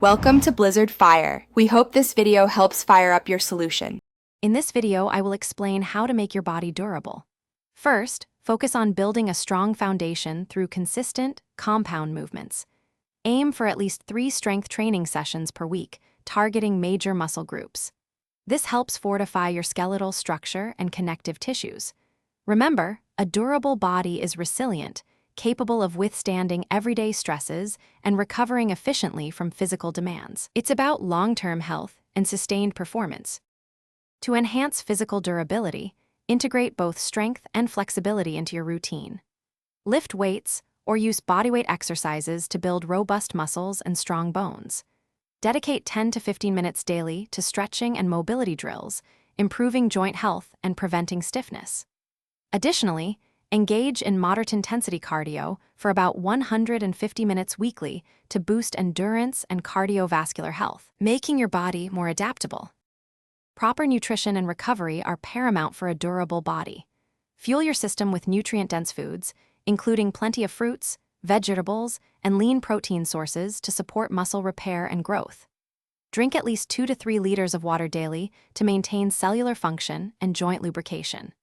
Welcome to Blizzard Fire. We hope this video helps fire up your solution. In this video, I will explain how to make your body durable. First, focus on building a strong foundation through consistent, compound movements. Aim for at least 3 strength training sessions per week, targeting major muscle groups. This helps fortify your skeletal structure and connective tissues. Remember, a durable body is resilient, capable of withstanding everyday stresses and recovering efficiently from physical demands. It's about long-term health and sustained performance. To enhance physical durability, integrate both strength and flexibility into your routine. Lift weights or use bodyweight exercises to build robust muscles and strong bones. Dedicate 10 to 15 minutes daily to stretching and mobility drills, improving joint health and preventing stiffness. Additionally, engage in moderate-intensity cardio for about 150 minutes weekly to boost endurance and cardiovascular health, making your body more adaptable. Proper nutrition and recovery are paramount for a durable body. Fuel your system with nutrient-dense foods, including plenty of fruits, vegetables, and lean protein sources to support muscle repair and growth. Drink at least 2 to 3 liters of water daily to maintain cellular function and joint lubrication.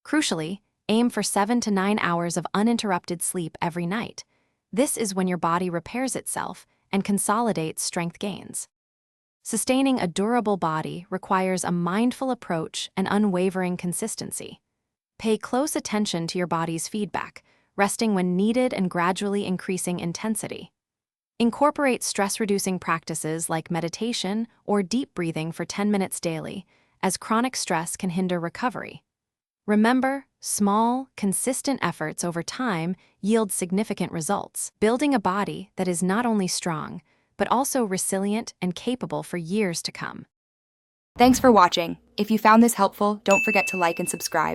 Crucially, aim for 7 to 9 hours of uninterrupted sleep every night. This is when your body repairs itself and consolidates strength gains. Sustaining a durable body requires a mindful approach and unwavering consistency. Pay close attention to your body's feedback, resting when needed and gradually increasing intensity. Incorporate stress-reducing practices like meditation or deep breathing for 10 minutes daily, as chronic stress can hinder recovery. Remember, small, consistent efforts over time yield significant results, building a body that is not only strong, but also resilient and capable for years to come. Thanks for watching. If you found this helpful, don't forget to like and subscribe.